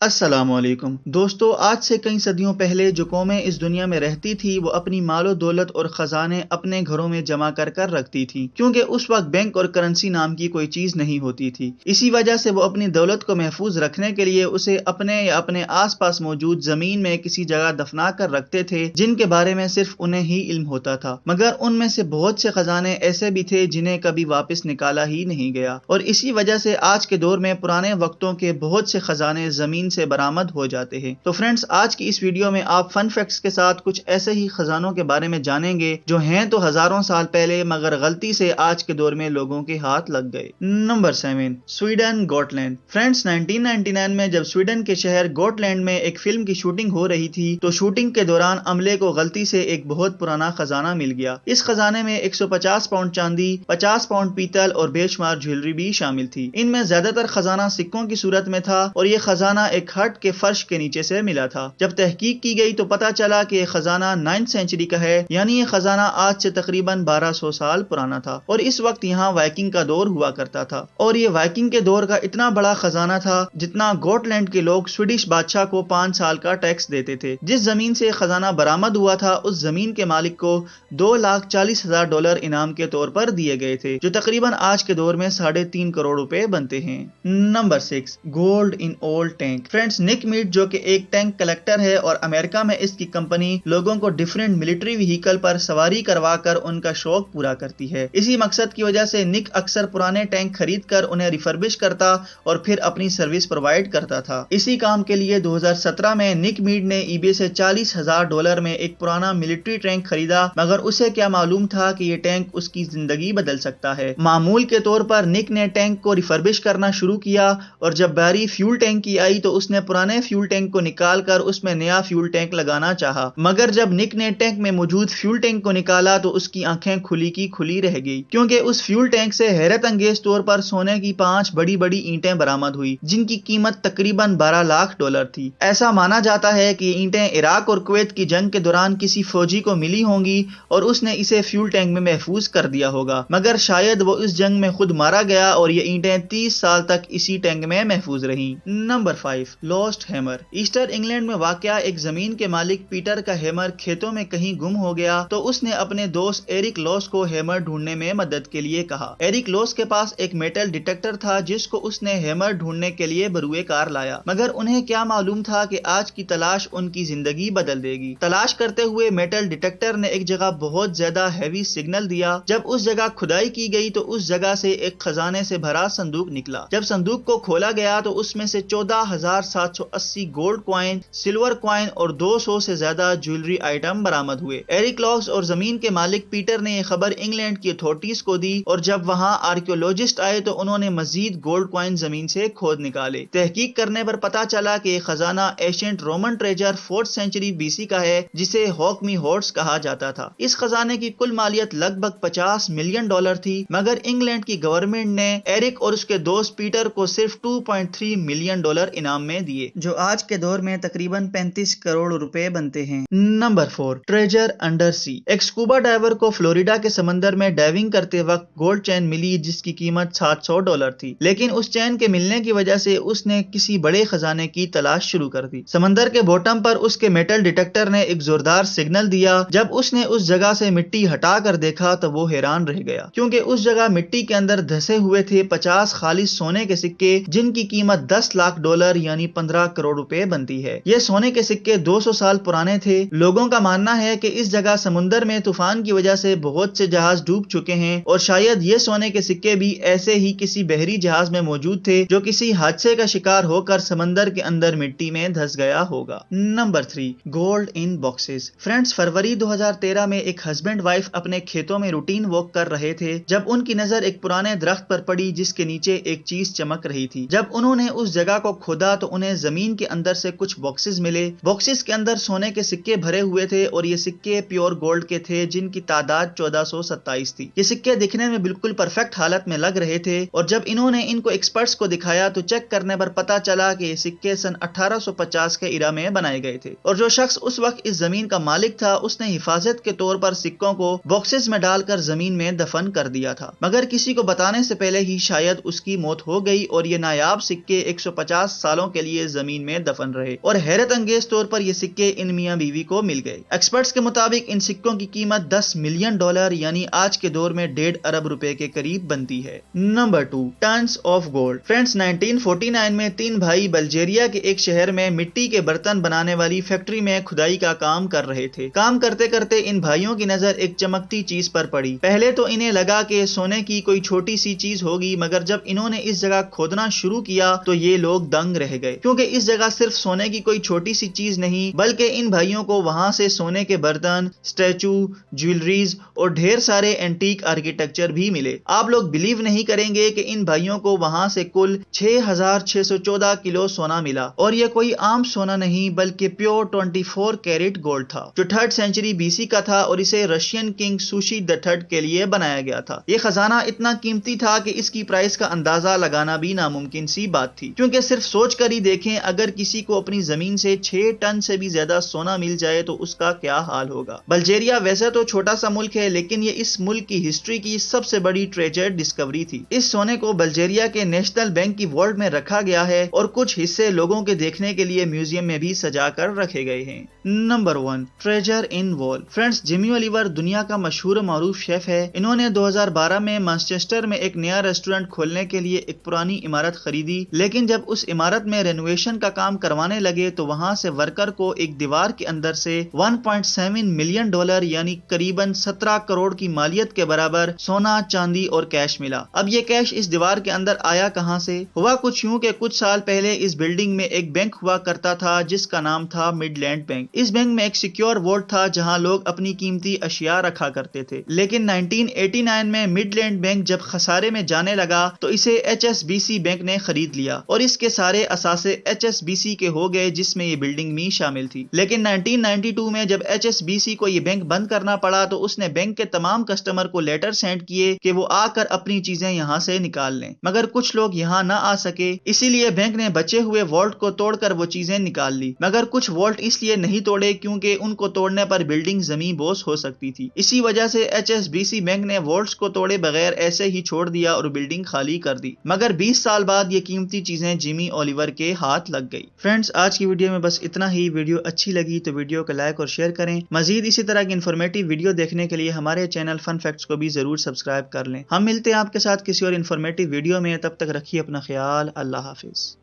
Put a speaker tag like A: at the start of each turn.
A: السلام علیکم دوستو، آج سے کئی صدیوں پہلے جو قومیں اس دنیا میں رہتی تھی وہ اپنی مال و دولت اور خزانے اپنے گھروں میں جمع کر کر رکھتی تھی، کیونکہ اس وقت بینک اور کرنسی نام کی کوئی چیز نہیں ہوتی تھی۔ اسی وجہ سے وہ اپنی دولت کو محفوظ رکھنے کے لیے اسے اپنے یا اپنے آس پاس موجود زمین میں کسی جگہ دفنا کر رکھتے تھے جن کے بارے میں صرف انہیں ہی علم ہوتا تھا، مگر ان میں سے بہت سے خزانے ایسے بھی تھے جنہیں کبھی واپس نکالا ہی نہیں گیا، اور اسی وجہ سے آج کے دور میں پرانے وقتوں کے بہت سے خزانے زمین سے برآمد ہو جاتے ہیں۔ تو فرینڈز، آج کی اس ویڈیو میں آپ فن فیکٹس کے ساتھ کچھ ایسے ہی خزانوں کے بارے میں جانیں گے جو ہیں تو ہزاروں سال پہلے مگر غلطی سے آج کے دور میں لوگوں کے ہاتھ لگ گئے۔ نمبر 7، سویڈن گوٹ لینڈ۔ فرینڈز، 1999 میں جب سویڈن کے شہر گوٹ لینڈ میں ایک فلم کی شوٹنگ ہو رہی تھی تو شوٹنگ کے دوران عملے کو غلطی سے ایک بہت پرانا خزانہ مل گیا۔ اس خزانے میں 150 پاؤنڈ چاندی، 50 پاؤنڈ پیتل اور بے شمار جویلری بھی شامل تھی۔ ان میں زیادہ تر خزانہ سکوں کی صورت میں تھا اور یہ خزانہ ایک ہٹ کے فرش کے نیچے سے ملا تھا۔ جب تحقیق کی گئی تو پتا چلا کہ یہ خزانہ 9 سینچری کا ہے، یعنی یہ خزانہ آج سے تقریباً 1200 سال پرانا تھا، اور اس وقت یہاں وائکنگ کا دور ہوا کرتا تھا، اور یہ وائکنگ کے دور کا اتنا بڑا خزانہ تھا جتنا گوٹ لینڈ کے لوگ سویڈش بادشاہ کو 5 سال کا ٹیکس دیتے تھے۔ جس زمین سے خزانہ برآمد ہوا تھا اس زمین کے مالک کو $2,40,000 انعام کے طور پر دیے گئے تھے، جو تقریباً آج کے دور میں 3.5 کروڑ روپے بنتے ہیں۔ Number 6، gold in old tank. Friends, نک میٹ جو کہ ایک ٹینک کلیکٹر ہے اور امریکہ میں اس کی کمپنی لوگوں کو ڈیفرنٹ ملٹری وہیکل پر سواری کروا کر ان کا شوق پورا کرتی ہے۔ اسی مقصد کی وجہ سے نک اکثر پرانے ٹینک خرید کر انہیں ریفربش کرتا اور پھر اپنی سروس پرووائڈ کرتا تھا۔ اسی کام کے لیے 2017 میں نک میٹ نے ای بے سے $40,000 میں ایک پرانا ملٹری ٹینک خریدا، مگر اسے کیا معلوم تھا کہ یہ ٹینک اس کی زندگی بدل سکتا ہے۔ معمول کے طور پر نک نے ٹینک کو ریفربش کرنا شروع کیا، اور جب باری فیول ٹینک کی آئی تو اس نے پرانے فیول ٹینک کو نکال کر اس میں نیا فیول ٹینک لگانا چاہا، مگر جب نک نے ٹینک میں موجود فیول ٹینک کو نکالا تو اس کی آنکھیں کھلی کی کھلی رہ گئی، کیونکہ اس فیول ٹینک سے حیرت انگیز طور پر سونے کی 5 بڑی بڑی اینٹیں برآمد ہوئی، جن کی قیمت تقریباً $12 لاکھ تھی۔ ایسا مانا جاتا ہے کہ یہ اینٹیں عراق اور کویت کی جنگ کے دوران کسی فوجی کو ملی ہوں گی اور اس نے اسے فیول ٹینک میں محفوظ کر دیا ہوگا، مگر شاید وہ اس جنگ میں خود مارا گیا اور یہ اینٹیں 30 سال تک اسی ٹینک میں محفوظ رہیں۔ Number 5، last hammer. ایسٹر انگلینڈ میں واقع ایک زمین کے مالک پیٹر کا ہیمر کھیتوں میں کہیں گم ہو گیا تو اس نے اپنے دوست ایرک لوس کو ہیمر ڈھونڈنے میں مدد کے لیے کہا۔ ایرک لوس کے پاس ایک میٹل ڈیٹیکٹر تھا جس کو اس نے ہیمر ڈھونڈنے کے لیے بروئے کار لایا، مگر انہیں کیا معلوم تھا کہ آج کی تلاش ان کی زندگی بدل دے گی۔ تلاش کرتے ہوئے میٹل ڈیٹیکٹر نے ایک جگہ بہت زیادہ ہیوی سگنل دیا۔ جب اس جگہ کھدائی کی گئی تو اس جگہ سے ایک خزانے سے بھرا صندوق نکلا۔ جب صندوق کو کھولا گیا تو اس میں سے 14,780 گولڈ کوائن، سلور کوائن اور 200 سے زیادہ جویلری آئٹم برآمد ہوئے۔ ایرک لوس اور زمین کے مالک پیٹر نے یہ خبر انگلینڈ کی اتھارٹیز کو دی، اور جب وہاں آرکیولوجسٹ آئے تو انہوں نے مزید گولڈ کوائن زمین سے کھود نکالے۔ تحقیق کرنے پر پتا چلا کہ یہ خزانہ ایشینٹ رومن ٹریجر 4 سینچری BC کا ہے جسے ہوکمی ہورس کہا جاتا تھا۔ اس خزانے کی کل مالیت لگ بھگ $50 ملین تھی، مگر انگلینڈ کی گورنمنٹ نے ایرک اور اس کے دوست پیٹر کو صرف $2.3 ملین انعام میں دیے، جو آج کے دور میں تقریباً 35 کروڑ روپے بنتے ہیں۔ نمبر 4، ٹریجر انڈر سی۔ ایک سکوبا ڈائیور کو فلوریڈا کے سمندر میں ڈائیونگ کرتے وقت گولڈ چین ملی جس کی قیمت $700 تھی، لیکن اس چین کے ملنے کی وجہ سے اس نے کسی بڑے خزانے کی تلاش شروع کر دی۔ سمندر کے باٹم پر اس کے میٹل ڈیٹیکٹر نے ایک زوردار سگنل دیا۔ جب اس نے اس جگہ سے مٹی ہٹا کر دیکھا تو وہ حیران رہ گیا، کیونکہ اس جگہ مٹی کے اندر دھسے ہوئے تھے 50 خالص سونے کے سکے جن کی قیمت $10 لاکھ یعنی 15 کروڑ روپے بنتی ہے۔ یہ سونے کے سکے 200 سال پرانے تھے۔ لوگوں کا ماننا ہے کہ اس جگہ سمندر میں طوفان کی وجہ سے بہت سے جہاز ڈوب چکے ہیں، اور شاید یہ سونے کے سکے بھی ایسے ہی کسی بحری جہاز میں موجود تھے جو کسی حادثے کا شکار ہو کر سمندر کے اندر مٹی میں دھس گیا ہوگا۔ نمبر 3، گولڈ ان باکسز۔ فرینڈز، فروری 2013 میں ایک ہسبینڈ وائف اپنے کھیتوں میں روٹین واک کر رہے تھے جب ان کی نظر ایک پرانے درخت پر پڑی جس کے نیچے ایک چیز چمک رہی تھی۔ جب انہوں نے اس جگہ کو کھودا تو انہیں زمین کے اندر سے کچھ باکسز ملے۔ باکسز کے اندر سونے کے سکے بھرے ہوئے تھے اور یہ سکے پیور گولڈ کے تھے جن کی تعداد 1427 تھی۔ یہ سکے دکھنے میں بالکل پرفیکٹ حالت میں لگ رہے تھے، اور جب انہوں نے ان کو ایکسپرٹس کو دکھایا تو چیک کرنے پر پتا چلا کہ یہ سکے سن 1850 کے ایرا میں بنائے گئے تھے، اور جو شخص اس وقت اس زمین کا مالک تھا اس نے حفاظت کے طور پر سکوں کو باکسز میں ڈال کر زمین میں دفن کر دیا تھا، مگر کسی کو بتانے سے پہلے ہی شاید اس کی موت ہو گئی اور یہ نایاب سکے 150 سالوں سالوں کے لیے زمین میں دفن رہے اور حیرت انگیز طور پر یہ سکے ان میاں بیوی کو مل گئے۔ ایکسپرٹس کے مطابق ان سکوں کی قیمت $10 ملین یعنی آج کے دور میں 1.5 ارب روپے کے قریب بنتی ہے۔ Number 2، tons of gold. Friends 1949 میں 3 بھائی بلجیریا کے ایک شہر میں مٹی کے برتن بنانے والی فیکٹری میں کھدائی کا کام کر رہے تھے۔ کام کرتے کرتے ان بھائیوں کی نظر ایک چمکتی چیز پر پڑی۔ پہلے تو انہیں لگا کہ سونے کی کوئی چھوٹی سی چیز ہوگی، مگر جب انہوں نے اس جگہ کھودنا شروع کیا تو یہ لوگ دنگ رہ گئے، کیونکہ اس جگہ صرف سونے کی کوئی چھوٹی سی چیز نہیں بلکہ ان بھائیوں کو وہاں سے سونے کے برتن، اسٹیچو، جیولریز اور ڈھیر سارے اینٹیک آرکیٹیکچر بھی ملے۔ آپ لوگ بلیو نہیں کریں گے کہ ان بھائیوں کو وہاں سے کل 6614 کلو سونا ملا، اور یہ کوئی عام سونا نہیں بلکہ پیور 24 کیرٹ گولڈ تھا، جو 3rd سینچری BC کا تھا اور اسے رشین کنگ سوشی III کے لیے بنایا گیا تھا۔ یہ خزانہ اتنا قیمتی تھا کہ اس کی پرائس کا اندازہ لگانا بھی ناممکن سی بات تھی، کیونکہ صرف سوچ کر ہی دیکھیں اگر کسی کو اپنی زمین سے 6 ٹن سے بھی زیادہ سونا مل جائے تو اس کا کیا حال ہوگا۔ بلجیریا ویسے تو چھوٹا سا ملک ہے، لیکن یہ اس ملک کی ہسٹری کی سب سے بڑی ٹریجر ڈسکوری تھی۔ اس سونے کو بلجیریا کے نیشنل بینک کی والٹ میں رکھا گیا ہے اور کچھ حصے لوگوں کے دیکھنے کے لیے میوزیم میں بھی سجا کر رکھے گئے ہیں۔ نمبر 1، ٹریجر ان وال۔ فرینڈز، جیمی اولیور دنیا کا مشہور و معروف شیف ہے۔ انہوں نے 2012 میں مانچسٹر میں ایک نیا ریسٹورنٹ کھولنے کے لیے ایک پرانی عمارت خریدی، لیکن جب اس عمارت میں رینوویشن کا کام کروانے لگے تو وہاں سے ورکر کو ایک دیوار کے اندر سے $1.7 ملین یعنی قریباً 17 کروڑ کی مالیت کے برابر سونا، چاندی اور کیش ملا۔ اب یہ کیش اس دیوار کے اندر آیا کہاں سے؟ ہوا کچھ یوں کہ کچھ سال پہلے اس بلڈنگ میں ایک بینک ہوا کرتا تھا جس کا نام تھا مڈ لینڈ بینک۔ اس بینک میں ایک سیکیور وولٹ تھا جہاں لوگ اپنی قیمتی اشیاء رکھا کرتے تھے، لیکن 1989 میں مڈ لینڈ بینک جب خسارے میں جانے لگا تو اسے HSBC بینک نے خرید لیا اور اس کے سارے اثاثے HSBC کے ہو گئے، جس میں یہ بلڈنگ بھی شامل تھی۔ لیکن 1992 میں جب HSBC کو یہ بینک بند کرنا پڑا تو اس نے بینک کے تمام کسٹمر کو لیٹر سینڈ کیے کہ وہ آ کر اپنی چیزیں یہاں سے نکال لیں، مگر کچھ لوگ یہاں نہ آ سکے، اسی لیے بینک نے بچے ہوئے والٹ کو توڑ کر وہ چیزیں نکال لی، مگر کچھ والٹ اس لیے نہیں توڑے کیونکہ ان کو توڑنے پر بلڈنگ زمین بوس ہو سکتی تھی۔ اسی وجہ سے HSBC بینک نے والٹس کو توڑے بغیر ایسے ہی چھوڑ دیا اور بلڈنگ خالی کر دی، مگر 20 سال بعد یہ قیمتی چیزیں جیمی اولیور کے ہاتھ لگ گئی۔ فرینڈز، آج کی ویڈیو میں بس اتنا ہی۔ ویڈیو اچھی لگی تو ویڈیو کو لائک اور شیئر کریں۔ مزید اسی طرح کی انفارمیٹیو ویڈیو دیکھنے کے لیے ہمارے چینل فن فیکٹس کو بھی ضرور سبسکرائب کر لیں۔ ہم ملتے ہیں آپ کے ساتھ کسی اور انفارمیٹیو ویڈیو میں، تب تک رکھیے اپنا خیال۔ اللہ حافظ۔